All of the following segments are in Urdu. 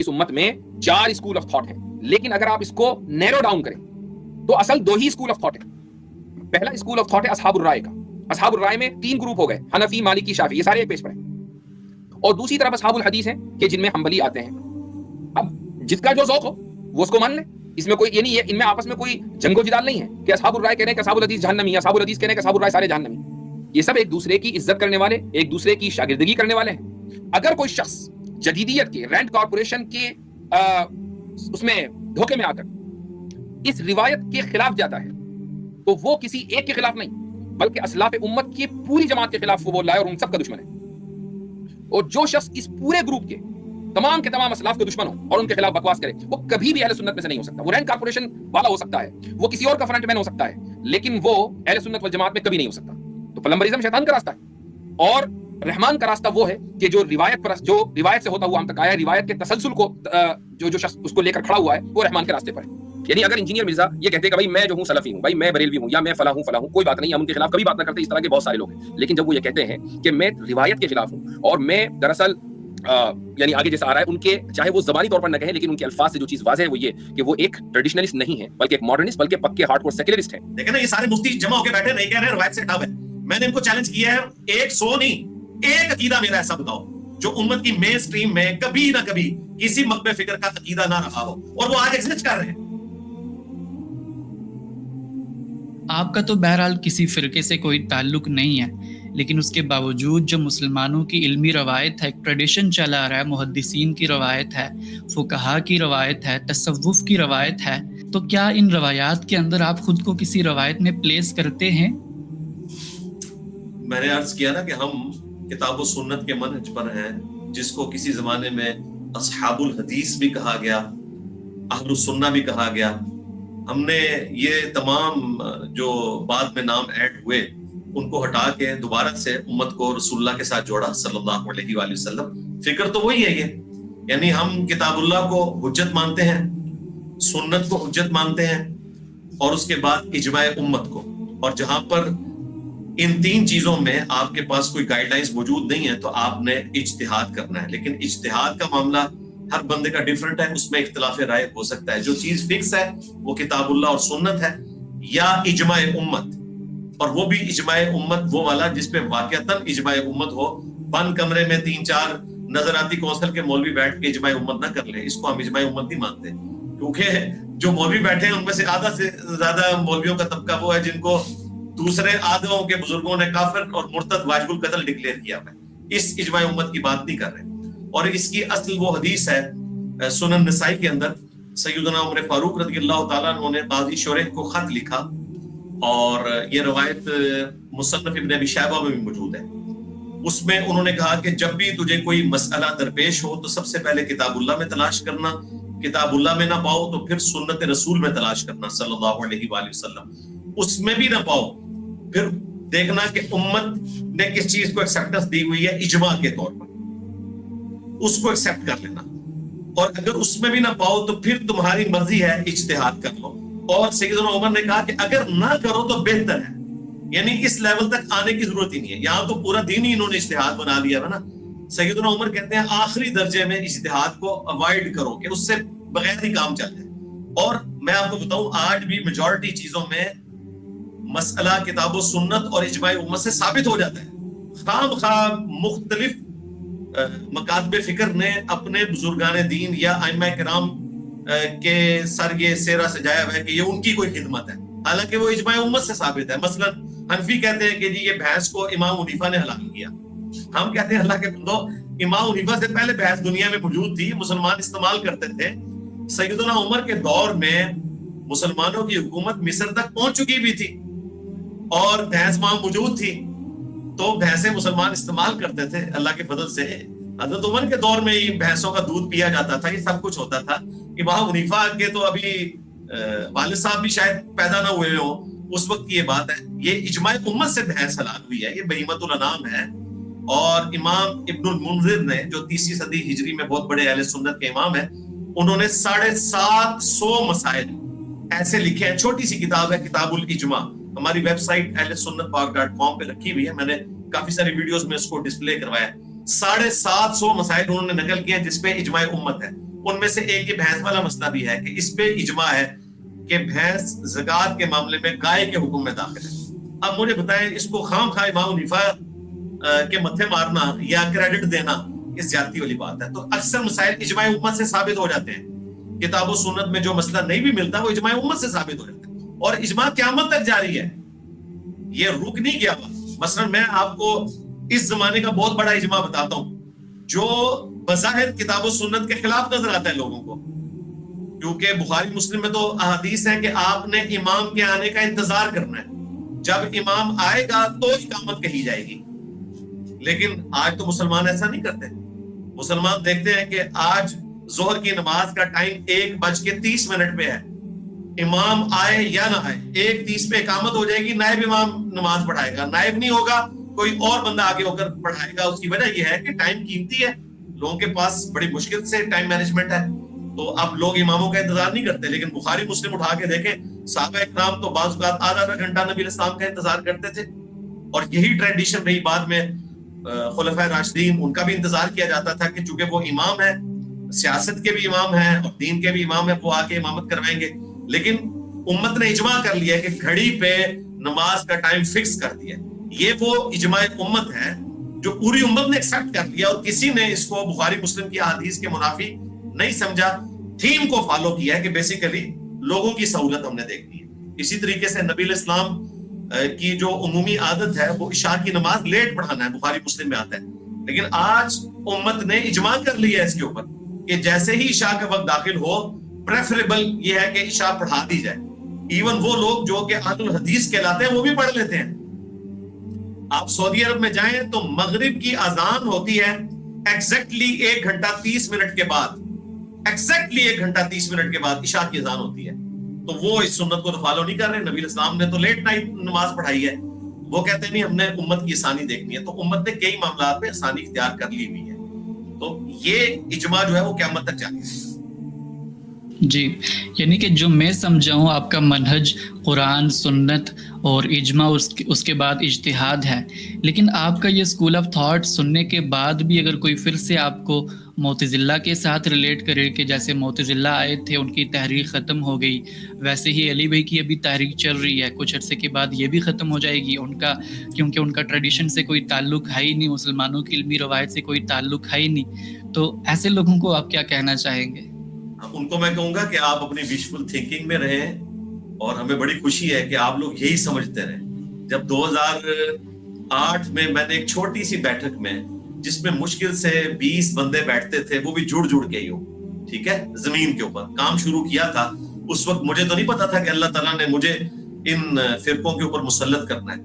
اس امت میں 4 اسکول آف تھاٹ ہیں، لیکن اگر آپ اس کو نیرو ڈاؤن کریں تو اصل 2 ہی اسکول آف تھاٹ ہیں. پہلا اسکول آف تھاٹ ہے اصحاب الرائے کا. اصحاب الرائے میں 3 گروپ ہو گئے، حنفی، مالکی، شافعی، یہ سارے ایک پیج پر ہیں. اور دوسری طرف اصحاب الحدیث ہیں کہ جن میں حنبلی آتے ہیں. اب جس کا جو ذوق ہو وہ اس کو مان لے، اس میں کوئی یہ نہیں ہے، ان میں آپس میں کوئی جنگ و جدال نہیں ہے کہ اصحاب الرائے کہہ رہے ہیں کہ اصحاب الحدیث جہنمی، اصحاب الحدیث کہہ رہے ہیں کہ اصحاب الرائے سارے جہنمی. یہ سب ایک دوسرے کی عزت کرنے والے، ایک دوسرے کی شاگردگی کرنے والے ہیں. اگر کوئی شخص جدیدیت کے، رینٹ کارپوریشن کے اس میں دھوکے میں آ کر اس روایت کے خلاف جاتا ہے تو وہ کسی ایک کے خلاف نہیں بلکہ اسلاف امت کی پوری جماعت کے خلاف وہ بول رہا ہے اور ان سب کا دشمن ہے. اور جو شخص اس پورے گروپ کے تمام کے تمام اسلاف کے دشمن ہو اور ان کے خلاف بکواس کرے وہ کبھی بھی اہل سنت میں سے نہیں ہو سکتا. وہ رینٹ کارپوریشن والا ہو سکتا ہے، وہ کسی اور کا فرنٹ مین ہو سکتا ہے، لیکن وہ اہل سنت والجماعت میں کبھی نہیں ہو سکتا. تو پلمبرزم شیطان کا راستہ ہے اور رحمان کا راستہ وہ ہے کہ جو روایت سے ہوتا ہوا ہم تک آیا ہے، روایت کے تسلسل کو جو شخص اس کو لے کر کھڑا ہوا ہے وہ رحمان کے راستے پر ہے. یعنی اگر انجینئر مرزا یہ کہتے کہ بھائی میں جو ہوں سلفی ہوں، بھائی میں بریلوی ہوں، یا میں فلاں ہوں، کوئی بات نہیں، ہم ان کے خلاف کبھی بات نہ کرتے. اس طرح کے بہت سارے لوگ ہیں، لیکن جب وہ یہ کہتے ہیں کہ میں روایت کے خلاف ہوں اور میں دراصل یعنی آگے جیسا آ رہا ہے ان کے، چاہے وہ زبانی طور پر نہ کہیں لیکن ان کے الفاظ سے جو چیز واضح ہے وہ یہ کہ وہ ایک ٹریڈیشنلسٹ نہیں ہے بلکہ ایک ماڈرنسٹ، بلکہ پکے ہارڈ کور سیکولرسٹ ہیں. دیکھیں نا یہ سارے مفتی جمع ہو کے بیٹھے نہیں کہہ رہے روایت سے ہٹاؤ ہے. میں نے ان کو چیلنج کیا ہے 100 نہیں، ایک عقیدہ میرا ایسا بتاؤ جو امت کی مین سٹریم میں کبھی نہ کبھی کسی مکتب فکر کا عقیدہ نہ رہا ہو اور وہ آج ایگزسٹ کر رہے ہیں. آپ کا تو بہرحال کسی فرقے سے کوئی تعلق نہیں ہے، لیکن اس کے باوجود جو مسلمانوں کی علمی روایت ہے، ایک ٹریڈیشن چلا آ رہا ہے، محدثین کی روایت ہے، فقہا کی روایت ہے، تصوف کی روایت ہے، تو کیا ان روایات کے اندر آپ خود کو کسی روایت میں پلیس کرتے ہیں؟ میں نے عرض کیا نا کہ ہم کتاب و سنت کے منہج پر ہیں، جس کو کسی زمانے میں اصحاب الحدیث بھی کہا گیا، اہل السنہ بھی کہا گیا. ہم نے یہ تمام جو بعد میں نام ایڈ ہوئے ان کو ہٹا کے دوبارہ سے امت کو رسول اللہ کے ساتھ جوڑا صلی اللہ علیہ وآلہ وسلم. فکر تو وہی ہے یہ، یعنی ہم کتاب اللہ کو حجت مانتے ہیں، سنت کو حجت مانتے ہیں، اور اس کے بعد اجماع امت کو. اور جہاں پر ان 3 چیزوں میں آپ کے پاس کوئی گائیڈ لائنز موجود نہیں ہے تو آپ نے اجتہاد کرنا ہے. لیکن اجتہاد کا معاملہ ہر بندے کا ڈیفرنٹ ہے، اس میں اختلاف رائے ہو سکتا ہے. جو چیز فکس ہے وہ کتاب اللہ اور سنت ہے یا اجماع امت، اور وہ بھی اجماع امت وہ والا جس پہ واقعتاً اجماع امت ہو. بند کمرے میں 3-4 نظراتی کونسل کے مولوی بیٹھ کے اجماع امت نہ کر لیں، اس کو ہم اجماع امت نہیں مانتے. کیونکہ جو مولوی بیٹھے ہیں ان میں سے آدھا سے زیادہ مولویوں کا طبقہ وہ ہے جن کو دوسرے آدھوں کے بزرگوں نے کافر اور مرتد واجب القتل ڈکلیئر کیا ہے. اس اجماع امت کی بات نہیں کر رہے. اور اس کی اصل وہ حدیث ہے سنن نسائی کے اندر، سیدنا عمر فاروق رضی اللہ تعالیٰ عنہ نے قاضی شریح کو خط لکھا، اور یہ روایت مصنف ابن ابی شیبہ میں بھی موجود ہے. اس میں انہوں نے کہا کہ جب بھی تجھے کوئی مسئلہ درپیش ہو تو سب سے پہلے کتاب اللہ میں تلاش کرنا، کتاب اللہ میں نہ پاؤ تو پھر سنت رسول میں تلاش کرنا صلی اللہ علیہ وآلہ وسلم. اس میں بھی نہ پاؤ پھر دیکھنا کہ امت نے کس چیز کو ایکسیپٹنس دی ہوئی ہے اجماع کے طور پر، اس کو ایکسیپٹ کر لینا. اور اگر اس میں بھی نہ پاؤ تو پھر تمہاری مرضی ہے اجتہاد کر لو. اور سیدنا عمر نے کہا کہ اگر نہ کرو تو بہتر ہے، یعنی اس لیول تک آنے کی ضرورت ہی نہیں ہے. یہاں تو پورا دین ہی انہوں نے اجتہاد بنا دیا ہے نا. سیدنا عمر کہتے ہیں آخری درجے میں اجتہاد کو اوائڈ کرو کہ اس سے بغیر ہی کام چل جائے. اور میں آپ کو بتاؤں آج بھی میجورٹی چیزوں میں مسئلہ کتاب و سنت اور اجماع امت سے ثابت ہو جاتا ہے. خام خواہ مختلف مکاتب فکر نے اپنے بزرگان دین یا ائمہ کرام کے سر یہ سیرا سجایا ہوا ہے کہ یہ ان کی کوئی خدمت ہے، حالانکہ وہ اجماع امت سے ثابت ہے. مثلا حنفی کہتے ہیں کہ جی یہ بھینس کو امام حنیفہ نے حلال کیا. ہم کہتے ہیں اللہ کے بندو امام حنیفہ سے پہلے بھینس دنیا میں موجود تھی، مسلمان استعمال کرتے تھے. سیدنا عمر کے دور میں مسلمانوں کی حکومت مصر تک پہنچ چکی بھی تھی اور بھینس وہاں موجود تھی، تو بھینسیں مسلمان استعمال کرتے تھے. اللہ کے فضل سے حضرت عمر کے دور میں ہی بھینسوں کا دودھ پیا جاتا تھا، یہ سب کچھ ہوتا تھا. امام حنیفہ کے تو ابھی والد صاحب بھی شاید پیدا نہ ہوئے ہو اس وقت کی یہ بات ہے. یہ اجماع امت سے بھینس حلال ہوئی ہے، یہ بہیمۃ الانام ہے. اور امام ابن المنذر نے جو 30ویں صدی ہجری میں بہت بڑے اہل سنت کے امام ہیں، انہوں نے 750 مسائل ایسے لکھے ہیں. چھوٹی سی کتاب ہے کتاب الاجماع، ہماری ویب سائٹ ahlsunnatpark.com پہ رکھی ہوئی ہے. میں نے کافی ساری ویڈیوز میں اس کو ڈسپلے کروایا. 750 مسائل انہوں نے نقل کیے ہیں جس پہ اجماع امت ہے. ان میں سے ایک یہ بھینس والا مسئلہ بھی ہے کہ اس پہ اجماع ہے کہ بھینس زکوٰۃ کے معاملے میں گائے کے حکم میں داخل ہے. اب مجھے بتائیں اس کو خام خواہ امام حنیفہ کے متھے مارنا یا کریڈٹ دینا یہ زیادتی والی بات ہے. تو اکثر مسائل اجماع امت سے ثابت ہو جاتے ہیں. کتاب و سنت میں جو مسئلہ نہیں بھی ملتا وہ اجماع امت سے ثابت ہو جاتا ہے, اور اجماع قیامت تک جاری ہے, یہ رک نہیں گیا. مثلا میں آپ کو اس زمانے کا بہت بڑا اجماع بتاتا ہوں جو بظاہر کتاب و سنت کے خلاف نظر آتا ہے لوگوں کو, کیونکہ بخاری مسلم میں تو احادیث ہے کہ آپ نے امام کے آنے کا انتظار کرنا ہے, جب امام آئے گا تو اقامت کہی جائے گی. لیکن آج تو مسلمان ایسا نہیں کرتے. مسلمان دیکھتے ہیں کہ آج ظہر کی نماز کا ٹائم 1:30 پہ ہے, امام آئے یا نہ آئے 1:30 پہ اقامت ہو جائے گی, نائب امام نماز پڑھائے گا, نائب نہیں ہوگا کوئی اور بندہ آگے ہو کر پڑھائے گا. اس کی وجہ یہ ہے کہ ٹائم قیمتی ہے, لوگوں کے پاس بڑی مشکل سے ٹائم مینجمنٹ ہے, تو اب لوگ اماموں کا انتظار نہیں کرتے. لیکن بخاری مسلم اٹھا کے دیکھیں, صحابہ اکرام تو بعض اوقات آدھا گھنٹہ نبی علیہ السلام کا انتظار کرتے تھے, اور یہی ٹریڈیشن رہی. بعد میں خلفائے راشدین ان کا بھی انتظار کیا جاتا تھا کہ چونکہ وہ امام ہے, سیاست کے بھی امام ہیں اور دین کے بھی امام ہیں, وہ آ کے امامت کروائیں گے. لیکن امت نے اجماع کر لیا کہ گھڑی پہ نماز کا ٹائم فکس کر دیا. یہ وہ اجماع امت ہے جو پوری امت نے ایکسپٹ کر لیا, اور کسی نے اس کو بخاری مسلم کی احادیث کے منافی نہیں سمجھا. تھیم کو فالو کیا ہے کہ بیسیکلی لوگوں کی سہولت ہم نے دیکھنی ہے. اسی طریقے سے نبی علیہ السلام کی جو عمومی عادت ہے وہ عشاء کی نماز لیٹ پڑھانا ہے, بخاری مسلم میں آتا ہے. لیکن آج امت نے اجماع کر لیا ہے اس کے اوپر کہ جیسے ہی عشاء کا وقت داخل ہو پریفریبل یہ ہے کہ عشاء پڑھا دی جائے. ایون وہ لوگ جو کہ اہل الحدیث کہلاتے ہیں وہ بھی پڑھ لیتے ہیں. آپ سعودی عرب میں جائیں تو مغرب کی اذان ہوتی ہے ایگزیکٹلی 1:30 کے بعد, ایگزیکٹلی 1:30 کے بعد عشاء کی اذان ہوتی ہے. تو وہ اس سنت کو تو فالو نہیں کر رہے. نبی علیہ السلام نے تو لیٹ نائٹ نماز پڑھائی ہے, وہ کہتے ہیں نہیں ہم نے امت کی آسانی دیکھنی ہے. تو امت نے کئی معاملات میں آسانی اختیار کر لی ہوئی ہے. تو یہ اجماع جو ہے وہ قیامت تک جاری ہے. جی, یعنی کہ جو میں سمجھا ہوں آپ کا منہج قرآن سنت اور اجماع اس کے بعد اجتہاد ہے. لیکن آپ کا یہ اسکول آف تھاٹ سننے کے بعد بھی اگر کوئی پھر سے آپ کو معتزلہ کے ساتھ ریلیٹ کرے کہ جیسے معتزلہ آئے تھے ان کی تحریک ختم ہو گئی, ویسے ہی علی بھائی کی ابھی تحریک چل رہی ہے, کچھ عرصے کے بعد یہ بھی ختم ہو جائے گی ان کا, کیونکہ ان کا ٹریڈیشن سے کوئی تعلق ہے ہی نہیں, مسلمانوں کی علمی روایت سے کوئی تعلق ہے ہی نہیں. تو ایسے لوگوں کو آپ کیا کہنا چاہیں گے؟ ان کو میں کہوں گا کہ آپ اپنی وشفل تھنکنگ میں رہیں, اور ہمیں بڑی خوشی ہے کہ آپ لوگ یہی سمجھتے رہیں. جب 2008 میں نے ایک چھوٹی سی بیٹھک میں جس میں مشکل سے 20 بندے بیٹھتے تھے, وہ بھی جڑ کے ہی ہو, ٹھیک ہے, زمین کے اوپر کام شروع کیا تھا. اس وقت مجھے تو نہیں پتا تھا کہ اللہ تعالیٰ نے مجھے ان فرقوں کے اوپر مسلط کرنا ہے.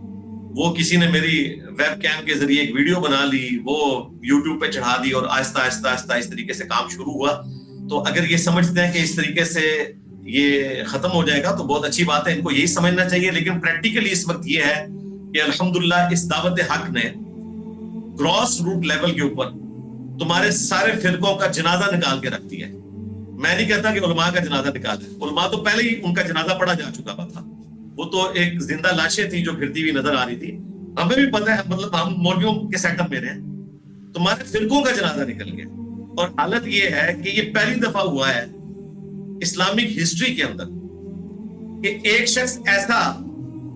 وہ کسی نے میری ویب کیم کے ذریعے ایک ویڈیو بنا لی, وہ یوٹیوب پہ چڑھا دی, اور آہستہ آہستہ اس طریقے سے کام شروع ہوا. تو اگر یہ سمجھتے ہیں کہ اس طریقے سے یہ ختم ہو جائے گا تو بہت اچھی بات ہے, ان کو یہی سمجھنا چاہیے. لیکن پریکٹیکلی اس وقت یہ ہے کہ الحمدللہ اس دعوت حق نے گراس روٹ لیول کے اوپر تمہارے سارے فرقوں کا جنازہ نکال کے رکھ دیا ہے. میں نہیں کہتا کہ علماء کا جنازہ نکالے, علماء تو پہلے ہی ان کا جنازہ پڑھا جا چکا تھا, وہ تو ایک زندہ لاشیں تھی جو پھرتی ہوئی نظر آ رہی تھی. ہمیں بھی پتہ ہے, مطلب ہم مولویوں کے سیٹ اپ میں رہے, تمہارے فرقوں کا جنازہ نکل گیا. اور حالت یہ ہے کہ یہ پہلی دفعہ ہوا ہے اسلامک ہسٹری کے اندر کہ ایک شخص ایسا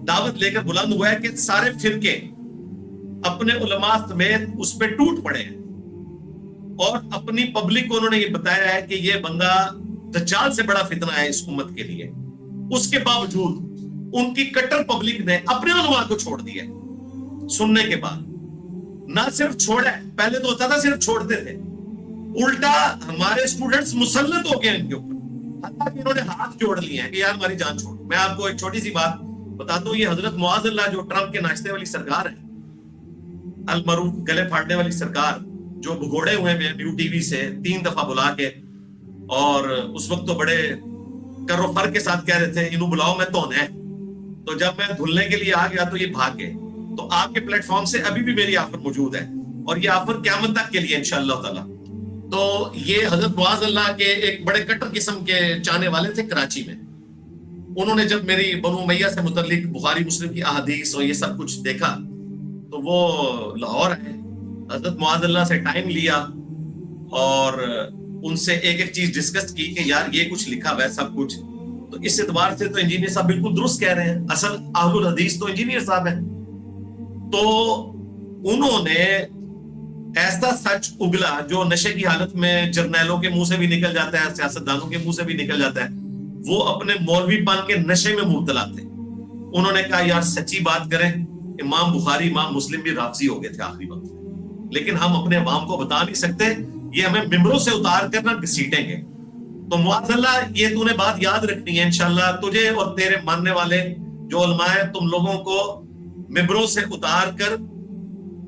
دعوت لے کر بلند ہوا ہے کہ سارے فرقے اپنے علماء سمیت اس پہ ٹوٹ پڑے ہیں, اور اپنی پبلک کو انہوں نے یہ بتایا ہے کہ یہ بندہ دجال سے بڑا فتنہ ہے اس امت کے لیے. اس کے باوجود ان کی کٹر پبلک نے اپنے علماء کو چھوڑ دیا سننے کے بعد. نہ صرف چھوڑا ہے, پہلے تو ہوتا تھا صرف چھوڑتے تھے, الٹا ہمارے اسٹوڈنٹس مسلط ہو گئے ان کے اوپر, حتیٰ کہ انہوں نے ہاتھ جوڑ لیے ہیں کہ یار ہماری جان چھوڑ. میں آپ کو ایک چھوٹی سی بات بتاتا ہوں, یہ حضرت معاذ اللہ جو ٹرمپ کے ناشتے والی سرکار ہے, المعروف گلے پھاڑنے والی سرکار, جو بھگوڑے ہوئے ہیں نیو ٹی وی سے 3 دفعہ بلا کے, اور اس وقت تو بڑے کر و فر کے ساتھ کہہ رہے تھے انہوں بلاؤ میں تو ہے. تو جب میں دھلنے کے لیے آ گیا تو یہ بھاگ گئے. تو آپ کے پلیٹ فارم سے ابھی بھی میری آفر موجود ہے, اور یہ آفر قیامت تک کے لیے انشاءاللہ تعالی. تو یہ حضرت معاذ اللہ کے ایک بڑے کٹر قسم کے چاہنے والے تھے کراچی میں. انہوں نے جب میری بنو امیہ سے متعلق بخاری مسلم کی احادیث اور یہ سب کچھ دیکھا تو وہ لاہور آئے, حضرت معاذ اللہ سے ٹائم لیا, اور ان سے ایک ایک چیز ڈسکس کی کہ یار یہ کچھ لکھا ہوا ہے سب کچھ. تو اس اعتبار سے تو انجینئر صاحب بالکل درست کہہ رہے ہیں, اصل اہل الحدیث تو انجینئر صاحب ہیں. تو انہوں نے ایسا سچ اگلا جو نشے کی حالت میں جرنیلوں کے منہ سے بھی نکل جاتا ہے, سیاستدانوں کے منہ سے بھی نکل جاتا ہے. وہ اپنے مولوی پن کے نشے میں مبتلا تھے. انہوں نے کہا یار سچی بات کریں, امام بخاری امام مسلم بھی رافضی ہو گئے تھے آخری وقت, لیکن ہم اپنے عوام کو بتا نہیں سکتے, یہ ہمیں ممبروں سے اتار کر نہ گھسیٹیں گے. تو معاذ اللہ یہ تو نے بات یاد رکھنی ہے انشاءاللہ. تجھے اور تیرے ماننے والے جو علماء ہیں, تم لوگوں کو ممبروں سے اتار کر,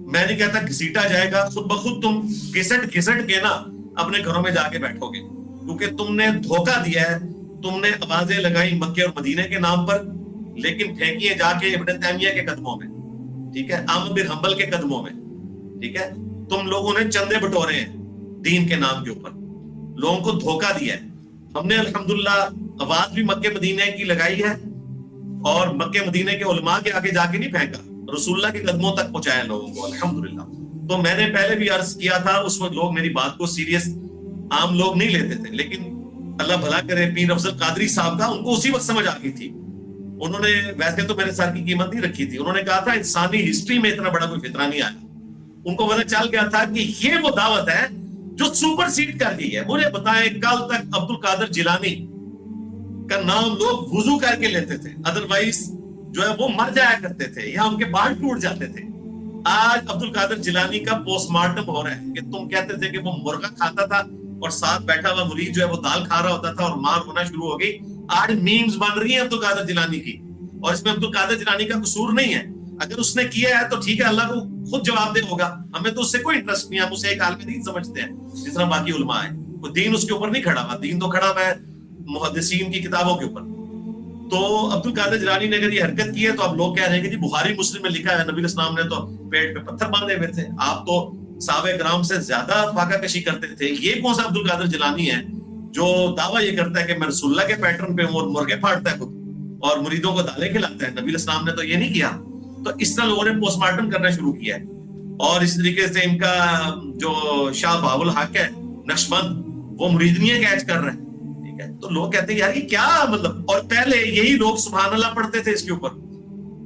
میں نہیں کہتا گھسیٹا جائے گا, خود بخود تم گھسٹ کے نا اپنے گھروں میں جا کے بیٹھو گے, کیونکہ تم نے دھوکہ دیا ہے. تم نے آوازیں لگائی مکے اور مدینے کے نام پر, لیکن پھینکیے جا کے ابن تیمیہ کے قدموں میں, ٹھیک ہے, احمد بن حنبل کے قدموں میں, ٹھیک ہے. تم لوگوں نے چندے بٹورے ہیں دین کے نام کے اوپر, لوگوں کو دھوکہ دیا ہے. ہم نے الحمدللہ آواز بھی مکے مدینے کی لگائی ہے, اور مکے مدینے کے علماء کے آگے جا کے نہیں پھینکا, رسول اللہ کے قدموں تک پہنچایا لوگوں کو الحمدللہ. تو میں نے پہلے بھی عرض کیا تھا, اس وقت لوگ میری بات کو سیریس عام لوگ نہیں لیتے تھے, لیکن اللہ بھلا کرے پیر افضل قادری صاحب کا, ان کو اسی وقت سمجھ آ گئی تھی. انہوں نے ویسے تو میرے سر کی قیمت نہیں رکھی تھی, انہوں نے کہا تھا انسانی ہسٹری میں اتنا بڑا کوئی فتنہ نہیں آیا. ان کو پتہ چل گیا تھا کہ یہ وہ دعوت ہے جو سپر سیڈ کر گئی ہے. مجھے بتائیں, کل تک عبد القادر جیلانی کا نام لوگ وضو کر کے لیتے تھے, ادروائز جو ہے وہ مر جایا کرتے تھے یا ان کے بال ٹوٹ جاتے تھے. آج عبد القادر جیلانی کا پوسٹ مارٹم ہو رہا ہے کہ تم کہتے تھے کہ وہ مرغا کھاتا تھا اور ساتھ بیٹھا ہوا مرید جو ہے وہ دال کھا رہا ہوتا تھا اور مار ہونا شروع ہو گئی. آج میمز بن رہی ہیں عبد القادر جیلانی کی, اور اس میں عبد القادر جیلانی کا قصور نہیں ہے. اگر اس نے کیا ہے تو ٹھیک ہے, اللہ کو خود جواب دے ہوگا, ہمیں تو اس سے کوئی انٹرسٹ نہیں. ہم اسے ایک عالم دین سمجھتے ہیں جس طرح باقی علماء ہیں. وہ دین اس کے اوپر نہیں کھڑا ہوا, دین تو کھڑا ہوا ہے محدثین کی کتابوں کے اوپر. تو عبد القادر جیلانی نے اگر یہ حرکت کی ہے تو اب لوگ کہہ رہے ہیں کہ جی بخاری مسلم میں لکھا ہے نبی اسلام نے تو پیٹ پہ پتھر باندھے ہوئے تھے. آپ تو صحابہ کرام سے زیادہ فاقہ کشی کرتے تھے. یہ کون سا عبد القادر جیلانی ہے جو دعویٰ یہ کرتا ہے کہ میں رسول اللہ کے پیٹرن پہ ہوں اور مرغے پھاڑتا ہے خود اور مریدوں کو دالیں کھلاتا ہے؟ نبی اسلام نے تو یہ نہیں کیا. تو اس طرح لوگوں نے پوسٹ مارٹم کرنا شروع کیا ہے. اور اس طریقے سے ان کا جو شاہ بہاول حق ہے نقشبند, وہ مریدنیاں کیچ کر رہے ہیں, ٹھیک ہے. تو لوگ کہتے ہیں یار یہ کیا مطلب, اور پہلے یہی لوگ سبحان اللہ پڑھتے تھے اس کے اوپر,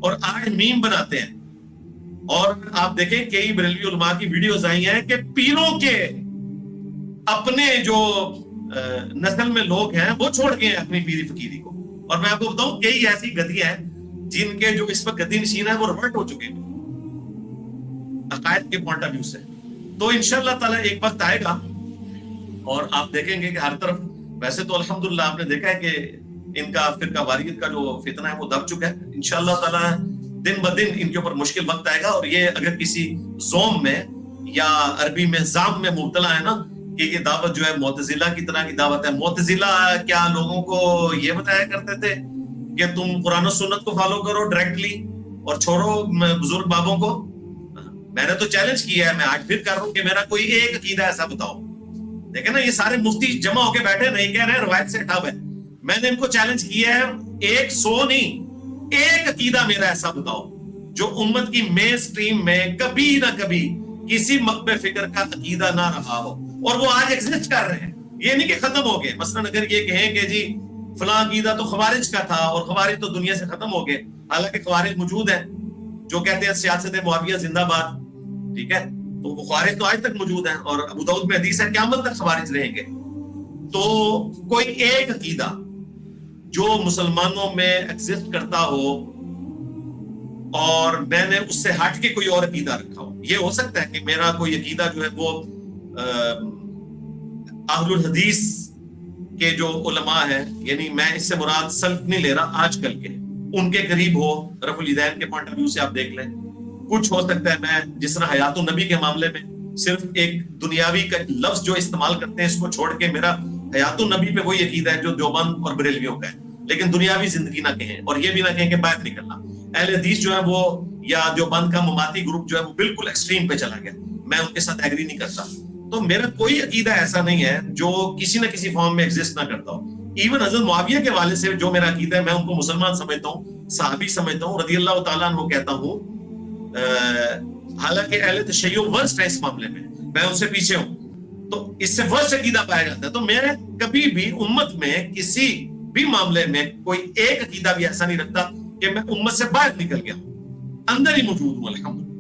اور آج میم بناتے ہیں. اور آپ دیکھیں کئی بریلوی علماء کی ویڈیوز آئی ہیں کہ پیروں کے اپنے جو نسل میں لوگ ہیں وہ چھوڑ گئے ہیں اپنی پیری فقیری کو. اور میں آپ کو بتاؤں کئی ایسی گدیاں ہیں جن کے جو اس وقت گدی نشین ہے وہ ریورٹ ہو چکے ہیں عقائد کے پوائنٹ آف ویو سے. تو انشاءاللہ تعالیٰ ایک وقت آئے گا اور آپ دیکھیں گے کہ ہر طرف, ویسے تو الحمدللہ آپ نے دیکھا ہے کہ ان کا فرقہ واریت کا جو فتنہ ہے وہ دب چکا ہے. انشاءاللہ تعالیٰ دن بدن ان کے اوپر مشکل وقت آئے گا. اور یہ اگر کسی زوم میں یا عربی میں زام میں مبتلا ہے نا کہ یہ دعوت جو ہے معتزلہ کی طرح کی دعوت ہے. معتزلہ کیا لوگوں کو یہ بتایا کرتے تھے کہ تم قرآن و سنت کو فالو کرو ڈائریکٹلی اور چھوڑو بزرگ بابوں کو؟ میں نے تو چیلنج کیا ہے, میں آج پھر کر رہا ہوں کہ میرا کوئی ایک عقیدہ ایسا بتاؤ. دیکھیں نا یہ سارے مفتی جمع ہو کے بیٹھے, نہیں کہہ رہے روایت سے ہٹا ہوا ہے. میں نے ان کو چیلنج کیا ہے 100 نہیں, ایک عقیدہ میرا ایسا بتاؤ جو امت کی مین سٹریم میں کبھی نہ کبھی کسی مکتب فکر کا عقیدہ نہ رہا ہو, اور وہ آج ایگزسٹ کر رہے ہیں. یہ نہیں کہ ختم ہو گئے. مثلا اگر یہ کہیں کہ جی فلاں عقیدہ تو خوارج کا تھا اور خوارج تو دنیا سے ختم ہو گئے, حالانکہ خوارج موجود ہیں جو کہتے ہیں سیاست معاویہ زندہ باد, ٹھیک ہے, تو وہ خوارج تو آج تک موجود ہیں اور ابو داؤد میں حدیث ہے قیامت تک خوارج رہیں گے. تو کوئی ایک عقیدہ جو مسلمانوں میں ایگزسٹ کرتا ہو اور میں نے اس سے ہٹ کے کوئی اور عقیدہ رکھا ہو, یہ ہو سکتا ہے کہ میرا کوئی عقیدہ جو ہے وہ اہل الحدیث کے جو علماء ہیں, یعنی میں اس سے مراد سلف نہیں لے رہا, آج کل کے ان کے قریب ہو, رفع الیدین کے پوائنٹ آف ویو سے آپ دیکھ لیں. کچھ ہو سکتا ہے میں جس طرح حیات النبی کے معاملے میں صرف ایک دنیاوی کا لفظ جو استعمال کرتے ہیں اس کو چھوڑ کے میرا حیات النبی پہ وہی عقیدہ ہے جو دیوبند اور بریلویوں کا ہے, لیکن دنیاوی زندگی نہ کہیں اور یہ بھی نہ کہیں کہ باہر نکلنا. اہل حدیث جو ہے وہ یا دیوبند کا مماتی گروپ جو ہے وہ بالکل ایکسٹریم پہ چلا گیا, میں ان کے ساتھ ایگری نہیں کرتا. تو میرا کوئی عقیدہ ایسا نہیں ہے جو کسی نہ کسی فارم میں ایگزسٹ نہ کرتا ہو. ایون حضرت معاویہ کے والد سے جو میرا عقیدہ ہے میں ان کو مسلمان سمجھتا ہوں, صحابی سمجھتا ہوں, رضی اللہ تعالیٰ عنہ کہتا ہوں. حالانکہ اہل تشیع ورسٹ ہے اس معاملے میں, میں ان سے پیچھے ہوں, تو اس سے ورسٹ عقیدہ پایا جاتا ہے. تو میں کبھی بھی امت میں کسی بھی معاملے میں کوئی ایک عقیدہ بھی ایسا نہیں رکھتا کہ میں امت سے باہر نکل گیا ہوں, اندر ہی موجود ہوں الحمدللہ.